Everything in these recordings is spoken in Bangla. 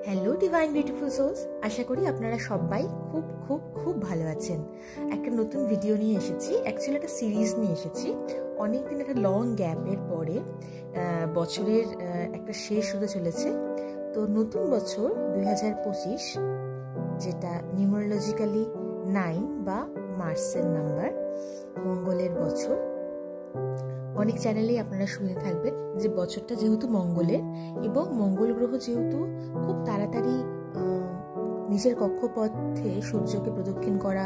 হ্যালো ডিভাইন বিউটিফুল সোলস, আশা করি আপনারা সবাই খুব খুব খুব ভালো আছেন। একটা নতুন ভিডিও নিয়ে এসেছি, অ্যাকচুয়ালি একটা সিরিজ নিয়ে এসেছি। অনেকদিন একটা লং গ্যাপের পরে বছরের একটা শেষ হতে চলেছে। তো নতুন বছর 2025, যেটা নিউমারোলজিক্যালি 9 বা মার্সের নাম্বার, মঙ্গলের বছর। অনেক চ্যানেলেই আপনারা শুনে থাকবেন যে বছরটা যেহেতু মঙ্গলের এবং মঙ্গল গ্রহ যেহেতু খুব তাড়াতাড়ি নিজের কক্ষপথে সূর্যকে প্রদক্ষিণ করা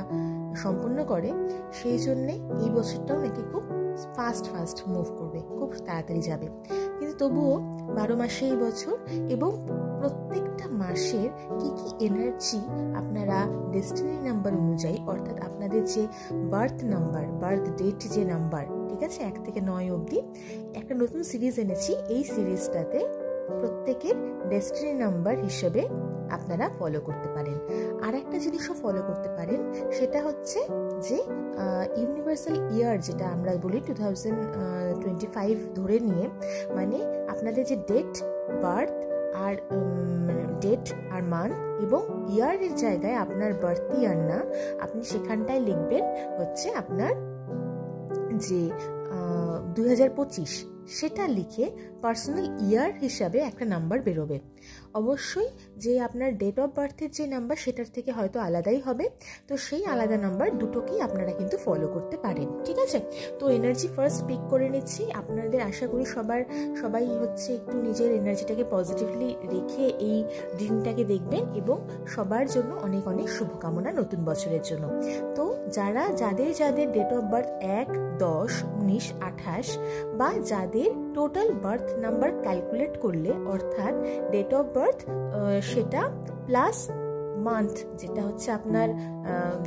সম্পন্ন করে, সেই জন্যে এই বছরটাও নাকি খুব ফাস্ট মুভ করবে, খুব তাড়াতাড়ি যাবে। কিন্তু তবুও 12 মাসে এই বছর এবং প্রত্যেকটা মাসের কি কি এনার্জি আপনারা ডেস্টিনি নাম্বার অনুযায়ী, অর্থাৎ আপনাদের যে বার্থ নাম্বার, বার্থ ডেট যে নাম্বার, ঠিক আছে, 1 থেকে 9 অবধি একটা নতুন সিরিজ এনেছি। এই সিরিজটাতে প্রত্যেকের ডেস্টিনি নাম্বার হিসেবে আপনারা ফলো করতে পারেন। আর একটা জিনিসও ফলো করতে পারেন, সেটা হচ্ছে যে ইউনিভার্সাল ইয়ার, যেটা আমরা বলি 2025 ধরে নিয়ে, মানে আপনাদের যে ডেট বার্থ আর ডেট আর মান্থ এবং ইয়ারের জায়গায় আপনার বার্থ ইয়ার না, আপনি সেখানটায় লিখবেন হচ্ছে আপনার যে 2025, সেটা লিখে পার্সোনাল ইয়ার হিসাবে একটা নাম্বার বেরোবে। অবশ্যই যে আপনার ডেট অফ বার্থের যে নাম্বার, সেটার থেকে হয়তো আলাদাই হবে। তো সেই আলাদা নাম্বার দুটোকেই আপনারা কিন্তু ফলো করতে পারেন, ঠিক আছে। তো এনার্জি ফার্স্ট পিক করে নিচ্ছি। আপনাদের আশা করি সবাই হচ্ছে একটু নিজের এনার্জিটাকে পজিটিভলি রেখে এই দিনটাকে দেখবেন এবং সবার জন্য অনেক অনেক শুভকামনা নতুন বছরের জন্য। তো যাদের ডেট অফ বার্থ 1, 10, 19, 28 বা যাদের টোটাল বার্থ নাম্বার ক্যালকুলেট করলে, অর্থাৎ ডেট অফ বার্থ সেটা প্লাস মান্থ, যেটা হচ্ছে আপনার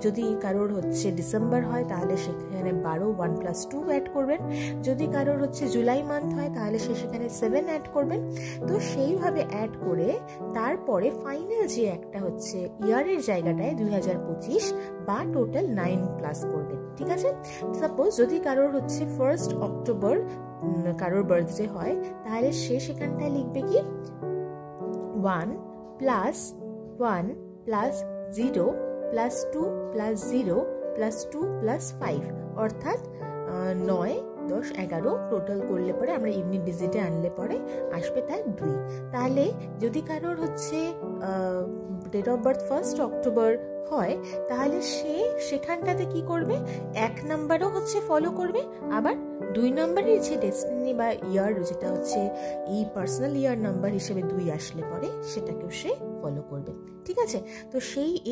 যদি কারোর হচ্ছে ডিসেম্বর হয় তাহলে সেখানে 12, 1 + 2 অ্যাড করবেন। যদি কারোর হচ্ছে জুলাই মান্থ হয় তাহলে সেখানে 7 অ্যাড করবেন। তো সেইভাবে অ্যাড করে তারপরে ফাইনাল যে একটা হচ্ছে ইয়ারের জায়গাটায় 2025 বা টোটাল 9+ করবেন, ঠিক আছে। সাপোজ যদি কারোর হচ্ছে 1 অক্টোবর কারোর বার্থডে হয়, তাহলে সেখানটায় লিখবে কি 1 + 1 + 0 + 2 + 0 + 2 + 5, অর্থাৎ 9, 10, 11 টোটাল করলে পরে আমরা ইউনিট ডিজিটে আনলে পরে আসবে তার 2। তাহলে যদি কারোর হচ্ছে ডেট অফ বার্থ 1 অক্টোবর হয়, তাহলে সেখানটাতে কি করবে, 1 নাম্বারও হচ্ছে ফলো করবে, আবার 2 নাম্বারের যে ডেস্টিনি বা ইয়ার, যেটা হচ্ছে এই পার্সোনাল ইয়ার নাম্বার হিসেবে 2 আসলে পরে সেটাকেও সে ফলো করবে, ঠিক আছে। তো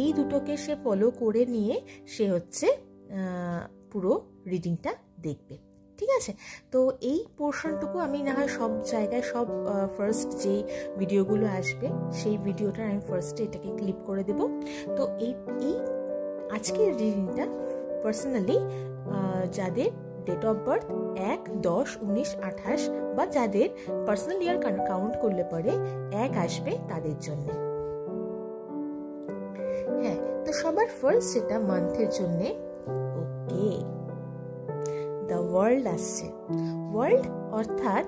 এই দুটোকে সে ফলো করে নিয়ে সে হচ্ছে পুরো রিডিংটা দেখবে, ঠিক আছে। তো এই পোর্শনটুকু আমি না হয় সব জায়গায় ফার্স্ট যে ভিডিওগুলো আসবে সেই ভিডিওটা আমি ফার্স্টে এটাকে ক্লিপ করে দেব। তো এই আজকের রিডিংটা পার্সোনালি যাদের ডেট অফ বার্থ 1, 10, 19, 28 বা যাদের পার্সোনাল ইয়ার কাউন্ট করলে পরে 1 আসবে তাদের জন্য। হ্যাঁ, তো সবার ফার্স্ট সেটা মান্থের জন্য। ওকে, দ্য ওয়ার্ল্ড আসছে। ওয়ার্ল্ড অর্থাৎ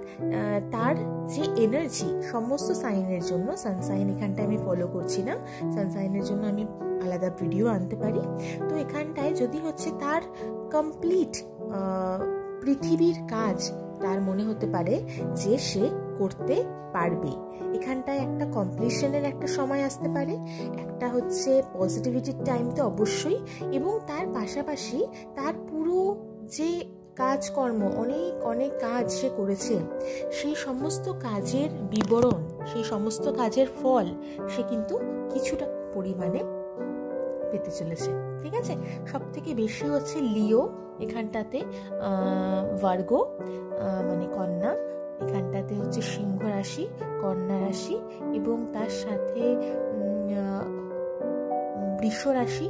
তার যে এনার্জি সমস্ত সাইনের জন্য, সানসাইন এখানটায় আমি ফলো করছি না, সানসাইনের জন্য আমি আলাদা ভিডিও আনতে পারি। তো এখানটায় যদি হচ্ছে তার কমপ্লিট পৃথিবীর কাজ তার মনে হতে পারে যে সে করতে পারবে, এখানটায় একটা কমপ্লিশনের একটা সময় আসতে পারে, একটা হচ্ছে পজিটিভিটির টাইম তো অবশ্যই, এবং তার পাশাপাশি তার পুরো যে কাজকর্ম, অনেক কাজ সে করেছে, সেই সমস্ত কাজের বিবরণ, সেই সমস্ত কাজের ফল সে কিন্তু কিছুটা পরিমাণে পেতে চলেছে, ঠিক আছে। সব থেকে বেশি হচ্ছে লিও এখানটাতে, ভার্গো মানে কন্যা এখানটাতে হচ্ছে সিংহ রাশি, কন্যা রাশি এবং তার সাথে বৃষ রাশি,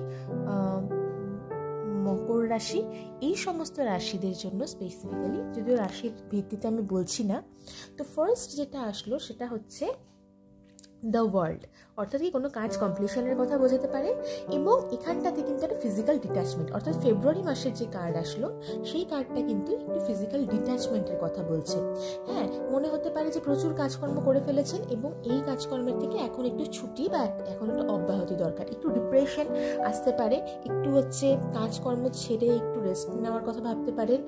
মকর রাশি, এই সমস্ত রাশিদের জন্য স্পেসিফিক্যালি, যদিও রাশির ভিত্তিতে আমি বলছি না। তো ফার্স্ট যেটা আসলো সেটা হচ্ছে দ্য ওয়ার্ল্ড, অর্থাৎ কি কোনো কাজ কমপ্লিশনের কথা বোঝাতে পারে। এবং এখানটাতে কিন্তু একটা ফিজিক্যাল ডিট্যাচমেন্ট, অর্থাৎ ফেব্রুয়ারি মাসের যে কার্ড আসলো সেই কার্ডটা কিন্তু একটু ফিজিক্যাল ডিট্যাচমেন্টের কথা বলছে। হ্যাঁ, মনে হতে পারে যে প্রচুর কাজকর্ম করে ফেলেছেন এবং এই কাজকর্মের থেকে এখন একটু ছুটি বা এখন একটু অব্যাহতি দরকার, একটু ডিপ্রেশন আসতে পারে, একটু হচ্ছে কাজকর্ম ছেড়ে একটু রেস্ট নেওয়ার কথা ভাবতে পারেন।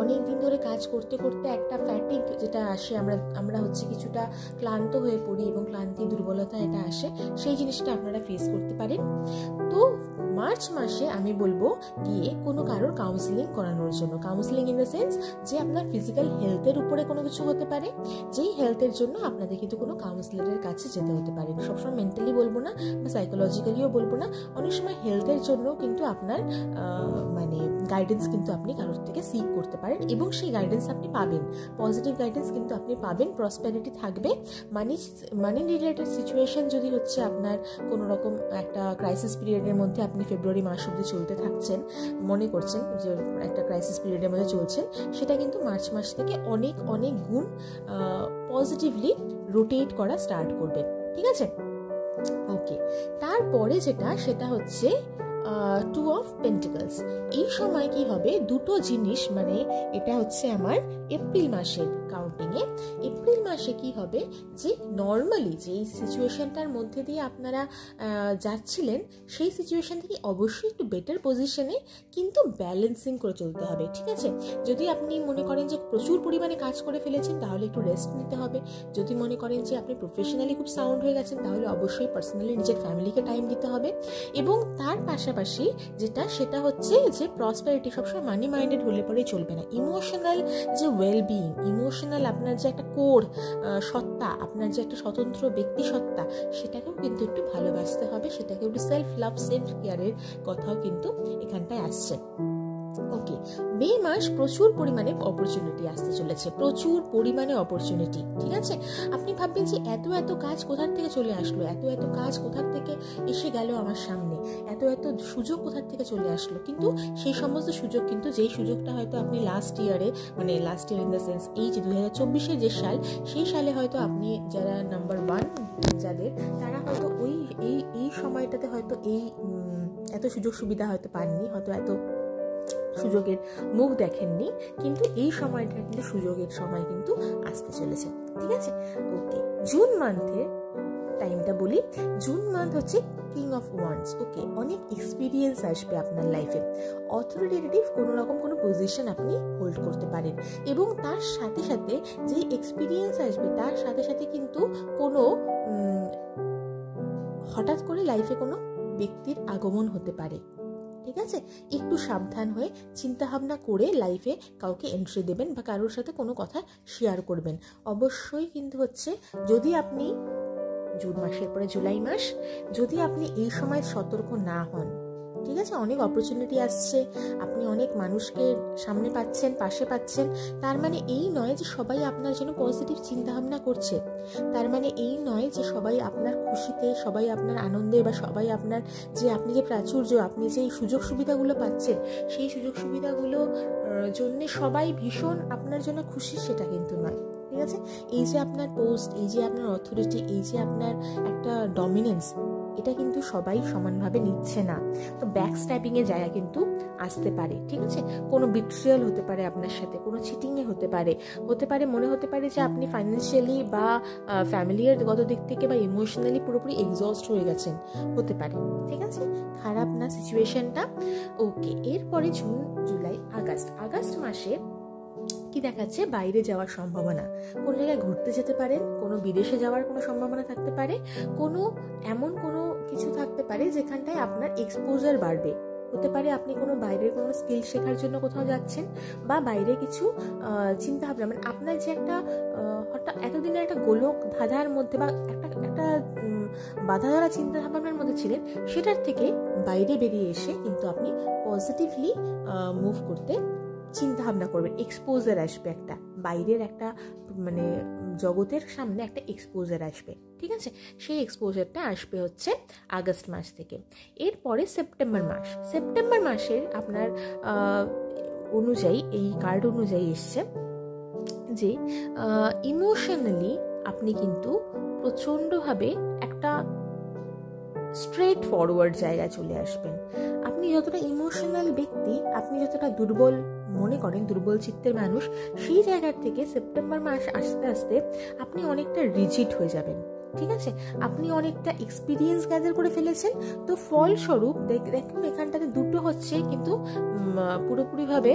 অনেক দিন ধরে কাজ করতে করতে একটা ফ্যাটিক যেটা আসে, আমরা হচ্ছে কিছুটা ক্লান্ত হয়ে পড়ি এবং ক্লান্তি দুর্বলতা এটা আসে, সেই জিনিসটা আপনারা ফেস করতে পারেন। তো মার্চ মাসে আমি বলবো গিয়ে কোনো কারোর কাউন্সিলিং করানোর জন্য, কাউন্সিলিং ইন দ্য সেন্স যে আপনার ফিজিক্যাল হেলথের উপরে কোনো কিছু হতে পারে, যেই হেলথের জন্য আপনাদের কিন্তু কোনো কাউন্সিলরের কাছে যেতে হতে পারে। সবসময় মেন্টালি বলবো না বা সাইকোলজিক্যালিও বলবো না, অনেক সময় হেলথের জন্য কিন্তু আপনার মানে গাইডেন্স কিন্তু আপনি কারোর থেকে সিক করতে পারেন এবং সেই গাইডেন্স আপনি পাবেন, পজিটিভ গাইডেন্স কিন্তু আপনি পাবেন, প্রসপেরিটি থাকবে। মানি রিলেটেড সিচুয়েশন যদি হচ্ছে আপনার কোনো রকম একটা ক্রাইসিস পিরিয়ডের মধ্যে আপনি ফেব্রুয়ারি মাস অবধি চলতে থাকছেন, মনে করছেন যে একটা ক্রাইসিস পিরিয়ডের মধ্যে চলছেন, সেটা কিন্তু মার্চ মাস থেকে অনেক অনেক গুণ পজিটিভলি রোটেট করা স্টার্ট করবে। ঠিক আছে, ওকে। তারপরে সেটা হচ্ছে টু অফ পেন্টিকলস। এই সময় কি হবে, দুটো জিনিস, মানে এটা হচ্ছে আমার এপ্রিল মাসের কাউন্টিংয়ে। এপ্রিল মাসে কি হবে যে নর্মালি যেই সিচুয়েশনটার মধ্যে দিয়ে আপনারা যাচ্ছিলেন সেই সিচুয়েশন থেকে অবশ্যই একটু বেটার পজিশনে কিন্তু ব্যালেন্সিং করে চলতে হবে। ঠিক আছে, যদি আপনি মনে করেন যে প্রচুর পরিমাণে কাজ করে ফেলেছেন তাহলে একটু রেস্ট নিতে হবে। যদি মনে করেন যে আপনি প্রফেশনালি খুব সাউন্ড হয়ে গেছেন তাহলে অবশ্যই পার্সোনালি নিজের ফ্যামিলিকে টাইম দিতে হবে। এবং তার পাশাপাশি সেটা হচ্ছে যে প্রসপেরিটি সবসময় মানি মাইন্ডেড হলে পরেই চলবে না। ইমোশনাল যে ওয়েলবিইং, ইমোশনাল আপনার যে একটা কোর সত্তা, আপনার যে একটা স্বতন্ত্র ব্যক্তি সত্তা, সেটাকেও কিন্তু একটু ভালোবাসতে হবে, সেটাকে একটু সেলফ লাভ সেলফ কেয়ারের কথাও কিন্তু এখানটায় আসছে। ওকে, মে মাস প্রচুর পরিমাণে অপরচুনিটি আসতে চলেছে, প্রচুর পরিমাণে অপরচুনিটি। ঠিক আছে, আপনি ভাববেন যে এত এত কাজ কোথার থেকে চলে আসলো, এত এত কাজ কোথার থেকে এসে গেল আমার সামনে, এত এত সুযোগ কোথার থেকে চলে আসলো। কিন্তু সেই সমস্ত সুযোগ কিন্তু যেই সুযোগটা হয়তো আপনি last year in the sense এই যে 2024-এর যে সাল, সেই সালে হয়তো আপনি যারা নাম্বার 1 যাদের, তারা হয়তো এই সময়টাতে হয়তো এত সুযোগ সুবিধা হয়তো পাননি, হয়তো এত সুযোগের মুখ দেখেননি, কিন্তু এই সময়টা কিন্তু সুযোগের সময় কিন্তু আসতে চলেছে। ঠিক আছে, ওকে। জুন মান্থের টাইমটা বলি। জুন মান্থ হচ্ছে কিং অফ ওয়ান্ডস। ওকে, অনেক এক্সপিরিয়েন্স আসবে আপনার লাইফে, অথরিটেটিভ কোনো পজিশন আপনি হোল্ড করতে পারেন এবং তার সাথে সাথে যে এক্সপিরিয়েন্স আসবে তার সাথে সাথে কিন্তু কোনো হঠাৎ করে লাইফে কোনো ব্যক্তির আগমন হতে পারে। ঠিক আছে, একটু সাবধান হয়ে চিন্তা ভাবনা করে লাইফে কাউকে এন্ট্রি দেবেন বা কারোর সাথে কোনো কথা শেয়ার করবেন। অবশ্যই কিন্তু হচ্ছে যদি আপনি জুন মাসের পরে জুলাই মাস, যদি আপনি এই সময় সতর্ক না হন, ঠিক আছে, অনেক অপরচুনিটি আসছে, আপনি অনেক মানুষকে সামনে পাচ্ছেন, পাশে পাচ্ছেন, তার মানে এই নয় যে সবাই আপনার জন্য পজিটিভ চিন্তা ভাবনা করছে, তার মানে এই নয় যে সবাই আপনার খুশিতে, সবাই আপনার আনন্দে বা সবাই আপনার যে আপনি যে প্রাচুর্য, আপনি যে সুযোগ সুবিধাগুলো পাচ্ছেন সেই সুযোগ সুবিধাগুলো জন্যে সবাই ভীষণ আপনার জন্য খুশি, সেটা কিন্তু নয়। ঠিক আছে, এই যে আপনার পোস্ট, এই যে আপনার অথরিটি, এই যে আপনার একটা ডমিনেন্স, এটা কিন্তু সবাই সমানভাবে নিচ্ছে না। তো ব্যাক স্ট্যাপিংয়ে জায়গা কিন্তু আসতে পারে। ঠিক আছে, কোনো বিট্রিয়াল হতে পারে আপনার সাথে, কোনো চিটিংয়ে হতে পারে, মনে হতে পারে যে আপনি ফাইন্যান্সিয়ালি বা ফ্যামিলির গত দিক থেকে বা ইমোশনালি পুরোপুরি এক্সস্ট হয়ে গেছেন, হতে পারে। ঠিক আছে, খারাপ না সিচুয়েশনটা। ওকে, এরপরে জুন, জুলাই, আগস্ট মাসে কি দেখাচ্ছে, বাইরে যাওয়ার সম্ভাবনা, কোনো জায়গায় ঘুরতে যেতে পারেন, কোনো বিদেশে যাওয়ার কোনো সম্ভাবনা থাকতে পারে, এমন কোনো কিছু থাকতে পারে যেখানটায় আপনার এক্সপোজার বাড়বে। হতে পারে আপনি কোনো বাইরের কোনো স্কিল শেখার জন্য কোথাও যাচ্ছেন বা বাইরে কিছু চিন্তা ভাবনা, মানে আপনার যে একটা হঠাৎ এতদিনের একটা গোলক ধাঁধার মধ্যে বা একটা বাধা ধরা চিন্তা ভাবনার মধ্যে ছিলেন, সেটার থেকে বাইরে বেরিয়ে এসে কিন্তু আপনি পজিটিভলি মুভ করতে চিন্তা ভাবনা করবেন। এক্সপোজার আসবে, একটা বাইরের একটা মানে জগতের সামনে একটা এক্সপোজার আসবে। ঠিক আছে, সেই এক্সপোজারটা আসবে হচ্ছে আগস্ট মাস থেকে। এরপরে সেপ্টেম্বর মাসের আপনার অনুযায়ী, এই কার্ড অনুযায়ী এসছে যে ইমোশনালি আপনি কিন্তু প্রচণ্ডভাবে একটা স্ট্রেট ফরওয়ার্ড জায়গায় চলে আসবেন। আপনি যতটা ইমোশনাল ব্যক্তি, আপনি যতটা দুর্বল মনে করেন, দুর্বল চিত্তের মানুষ, সেই জায়গার থেকে সেপ্টেম্বর মাস আস্তে আস্তে আপনি অনেকটা রিজিড হয়ে যাবেন। ঠিক আছে, আপনি অনেকটা এক্সপিরিয়েন্স গ্যাদার করে ফেলেছেন। তো ফলস্বরূপ দেখুন এখানটাতে দুটো হচ্ছে কিন্তু পুরোপুরিভাবে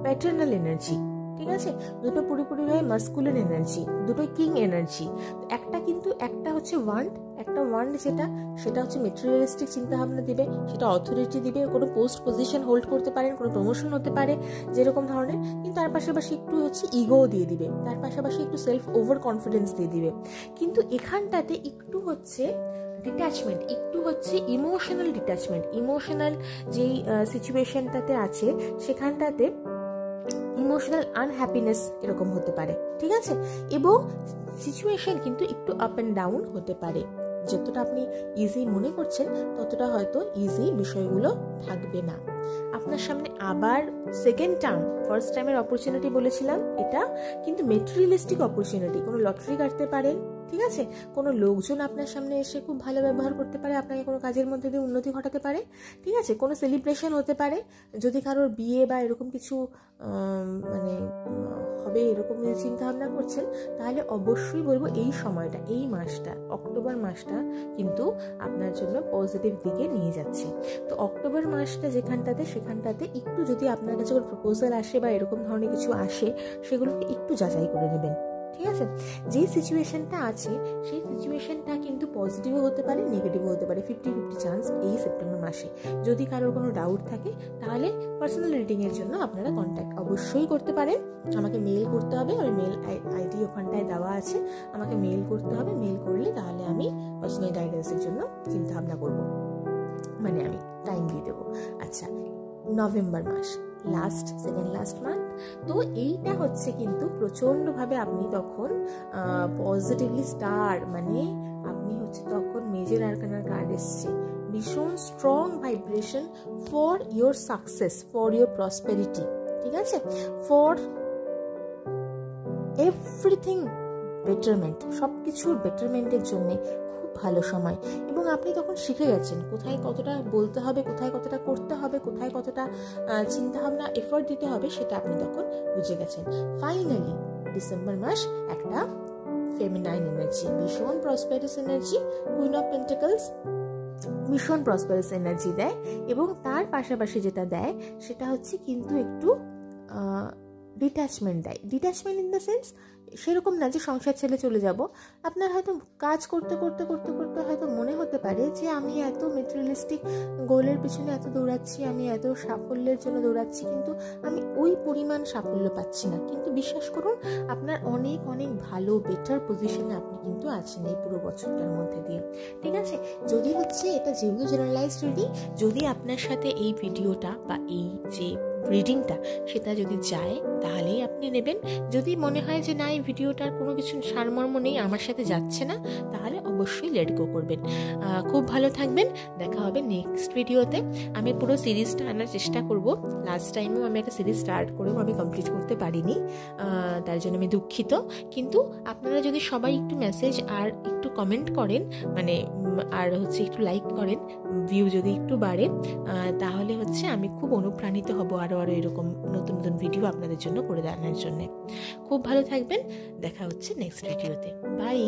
প্যাটার্নাল এনার্জি। ঠিক আছে, দুটো পুরোপুরিভাবে মাস্কুলিন এনার্জি, দুটো কিং এনার্জি। একটা হচ্ছে ওয়ান্ড, একটা ওয়ান্ড সেটা হচ্ছে মেটেরিয়ালিস্টিক চিন্তা ভাবনা দিবে, সেটা অথরিটি দিবে, কোনো পোস্ট পজিশন হোল্ড করতে পারেন, কোনো প্রমোশন হতে পারে যেরকম ধরনের, কিন্তু তার পাশাপাশি একটু হচ্ছে ইগো দিয়ে দিবে, তার পাশাপাশি একটু সেলফ ওভার কনফিডেন্স দিয়ে দিবে। কিন্তু এখানটাতে একটু হচ্ছে ডিট্যাচমেন্ট, একটু হচ্ছে ইমোশনাল ডিট্যাচমেন্ট, ইমোশনাল যেই সিচুয়েশনটাতে আছে সেখানটাতে ইমোশনাল আনহ্যাপিনেস এরকম হতে পারে। ঠিক আছে, এবং সিচুয়েশন কিন্তু একটু আপ অ্যান্ড ডাউন হতে পারে। যতটা আপনি ইজি মনে করছেন ততটা হয়তো ইজি বিষয়গুলো থাকবে না। আপনার সামনে আবার সেকেন্ড টার্ম, ফার্স্ট টাইমের অপরচুনিটি বলেছিলাম, এটা কিন্তু মেটেরিয়ালিস্টিক অপরচুনিটি। কোনো লটারি কাটতে পারেন, ঠিক আছে, কোনো লোকজন আপনার সামনে এসে খুব ভালো ব্যবহার করতে পারে, আপনাকে কোনো কাজের মধ্যে দিয়ে উন্নতি ঘটাতে পারে। ঠিক আছে, কোনো সেলিব্রেশন হতে পারে, যদি কারোর বিয়ে বা এরকম কিছু মানে হবে এরকম যদি চিন্তা ভাবনা করছেন, তাহলে অবশ্যই বলবো এই সময়টা, এই মাসটা, অক্টোবর মাসটা কিন্তু আপনার জন্য পজিটিভ দিকে নিয়ে যাচ্ছে। তো অক্টোবর মাসটা সেখানটাতে একটু যদি আপনার কাছে কোনো প্রপোজাল আসে বা এরকম ধরনের কিছু আসে, সেগুলোকে একটু যাচাই করে নেবেন। ঠিক আছে, যে সিচুয়েশনটা আছে সেই সিচুয়েশনটা কিন্তু পজিটিভও হতে পারে, নেগেটিভও হতে পারে, 50-50 চান্স এই সেপ্টেম্বর মাসে। যদি কারোর কোনো ডাউট থাকে তাহলে পার্সোনাল রিডিংয়ের জন্য আপনারা কন্ট্যাক্ট অবশ্যই করতে পারেন। আমাকে মেল করতে হবে, আমি মেল আইডি ওখানটায় দেওয়া আছে, আমাকে মেল করতে হবে। মেল করলে তাহলে আমি পার্সোনাল গাইডেন্সের জন্য চিন্তা ভাবনা করবো, মানে আমি টাইম দিয়ে দেবো। আচ্ছা, নভেম্বর মাস, সেকেন্ড লাস্ট মান্থ। তো এইটা হচ্ছে কিন্তু প্রচণ্ডভাবে আপনি তখন পজিটিভলি স্টার, মানে আপনি হচ্ছে তখন মেজর আরকানার কার্ড এসছে, ভীষণ strong vibration for your success, for your prosperity. ঠিক আছে, ফর এভরিথিং বেটারমেন্ট, সব কিছুর বেটারমেন্টের জন্যে ভালো সময়। এবং আপনি তখন শিখে গেছেন কোথায় কতটা বলতে হবে, কোথায় কতটা করতে হবে, কোথায় কতটা চিন্তাভাবনা এফোর্ট দিতে হবে, সেটা আপনি তখন বুঝে গেছেন। ফাইনালি ডিসেম্বর মাস একটা ফেমিনাইন এনার্জি, ভীষণ প্রসপেরাস এনার্জি, কুইন অফ পেন্টাকলস ভীষণ প্রসপেরাস এনার্জি দেয়। এবং তার পাশাপাশি যেটা দেয় সেটা হচ্ছে কিন্তু একটু ডিট্যাচমেন্ট দেয়। ডিট্যাচমেন্ট ইন দ্য সেন্স সেরকম না যে সংসার ছেড়ে চলে যাব। আপনার হয়তো কাজ করতে করতে করতে করতে হয়তো মনে হতে পারে যে আমি এত মেটেরিয়ালিস্টিক গোলের পিছনে এত দৌড়াচ্ছি, আমি এত সাফল্যের জন্য দৌড়াচ্ছি, কিন্তু আমি ওই পরিমাণ সাফল্য পাচ্ছি না। কিন্তু বিশ্বাস করুন, আপনার অনেক অনেক ভালো বেটার পজিশনে আপনি কিন্তু আছেন এই পুরো বছরটার মধ্যে দিয়ে। ঠিক আছে, যদি হচ্ছে এটা যেহেতু জেনারেলাইজড রিডিং, যদি আপনার সাথে এই ভিডিওটা বা এই যে রিডিংটা সেটা যদি যায় তাহলেই আপনি নেবেন। যদি মনে হয় যে না, এই ভিডিওটার কোনো কিছু সারমর্ম নেই, আমার সাথে যাচ্ছে না, তাহলে অবশ্যই লেট গো করবেন। খুব ভালো থাকবেন, দেখা হবে নেক্সট ভিডিওতে। আমি পুরো সিরিজটা আনার চেষ্টা করব। লাস্ট টাইমেও আমি একটা সিরিজ স্টার্ট করেও আমি কমপ্লিট করতে পারিনি, তার জন্য আমি দুঃখিত। কিন্তু আপনারা যদি সবাই একটু মেসেজ আর একটু কমেন্ট করেন, মানে আর হচ্ছে একটু লাইক করেন, ভিউ যদি একটু বাড়ে, তাহলে হচ্ছে আমি খুব অনুপ্রাণিত হব আরও এরকম নতুন নতুন ভিডিও আপনাদের জন্য করে দেওয়ার জন্য। খুব ভালো থাকবেন, দেখা হচ্ছে নেক্সট ভিডিওতে। বাই।